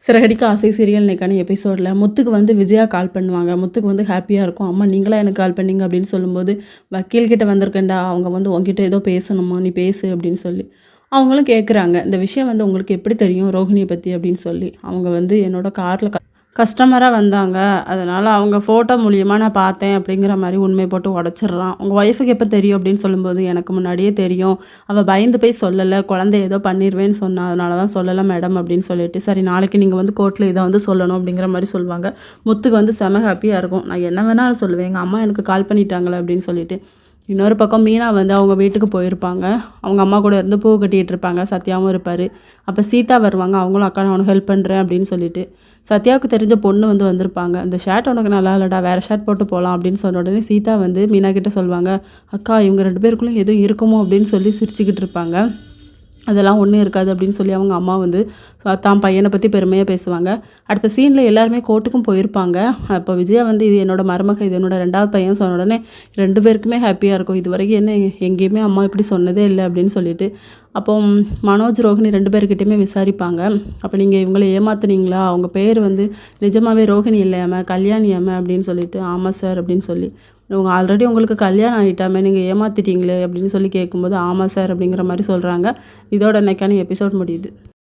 சிறகடிக்க ஆசை சீரியல் இன்னைக்கான எபிசோடில் முத்துக்கு வந்து விஜயா கால் பண்ணுவாங்க. முத்துக்கு வந்து ஹாப்பியாக இருக்கும். அம்மா நீங்களா எனக்கு கால் பண்ணீங்க அப்படின்னு சொல்லும்போது, வக்கீல்கிட்ட வந்திருக்கேன்டா, அவங்க வந்து உங்ககிட்ட ஏதோ பேசணுமா, நீ பேசு அப்படின்னு சொல்லி அவங்களும் கேட்குறாங்க. இந்த விஷயம் வந்து உங்களுக்கு எப்படி தெரியும் ரோஹிணியை பற்றி அப்படின்னு சொல்லி. அவங்க வந்து என்னோட காரில் கஸ்டமராக வந்தாங்க, அதனால் அவங்க ஃபோட்டோ மூலியமா நான் பார்த்தேன் அப்படிங்கிற மாதிரி உண்மையை போட்டு உடச்சிட்றான். உங்கள் ஒய்ஃபுக்கு எப்போ தெரியும் அப்படின்னு சொல்லும்போது, எனக்கு முன்னாடியே தெரியும், அவள் பயந்து போய் சொல்லலை, குழந்தை ஏதோ பண்ணிடுவேன்னு சொன்னா, அதனால தான் சொல்லலை மேடம் அப்படின்னு சொல்லிட்டு, சரி நாளைக்கு நீங்கள் வந்து கோர்ட்டில் இதை வந்து சொல்லணும் அப்படிங்கிற மாதிரி சொல்லுவாங்க. முத்துக்கு வந்து செம ஹாப்பியாக இருக்கும். நான் என்ன வேணாலும் சொல்லுவேன், எங்கள் அம்மா எனக்கு கால் பண்ணிட்டாங்களே அப்படின்னு சொல்லிட்டு. இன்னொரு பக்கம் மீனா வந்து அவங்க வீட்டுக்கு போயிருப்பாங்க. அவங்க அம்மா கூட இருந்து பூ கட்டிகிட்டு இருப்பாங்க. சத்யாவும் இருப்பார். அப்போ சீதா வருவாங்க. அவங்களும் அக்கா நான் உனக்கு ஹெல்ப் பண்ணுறேன் அப்படின்னு சொல்லிட்டு. சத்யாவுக்கு தெரிஞ்ச பொண்ணு வந்து வந்திருப்பாங்க. இந்த ஷர்ட் உனக்கு நல்லா இல்லைடா, வேறு ஷர்ட் போட்டு போகலாம் அப்படின்னு சொன்ன உடனே சீதா வந்து மீனா கிட்ட சொல்லுவாங்க, அக்கா இவங்க 2 பேருக்குள்ளே எதுவும் இருக்குமோ அப்படின்னு சொல்லி சிரிச்சுக்கிட்டு இருப்பாங்க. அதெல்லாம் ஒன்றும் இருக்காது அப்படின்னு சொல்லி அவங்க அம்மா வந்து தான் பையனை பற்றி பெருமையாக பேசுவாங்க. அடுத்த சீனில் எல்லாருமே கோர்ட்டுக்கும் போயிருப்பாங்க. அப்போ விஜயா வந்து இது என்னோட மருமக, இது என்னோட 2வது பையன் சொன்ன உடனே 2 பேருக்குமே ஹாப்பியாக இருக்கும். இது வரைக்கும் என்ன எங்கேயுமே அம்மா இப்படி சொன்னதே இல்லை அப்படின்னு சொல்லிட்டு. அப்போ மனோஜ் ரோஹிணி 2 பேர்கிட்டையுமே விசாரிப்பாங்க. அப்போ நீங்கள் இவங்களை ஏமாத்துனீங்களா, அவங்க பேர் வந்து நிஜமாகவே ரோஹிணி இல்லையாம கல்யாணியாம அப்படின்னு சொல்லிட்டு, ஆமாம் சார் அப்படின்னு சொல்லி, இவங்க ஆல்ரெடி உங்களுக்கு கல்யாணம் ஆகிட்டாமே, நீங்கள் ஏமாற்றிட்டீங்களே அப்படின்னு சொல்லி கேட்கும்போது, ஆமாம் சார் அப்படிங்கிற மாதிரி சொல்கிறாங்க. இதோட இன்னைக்கான எபிசோட் முடியுது.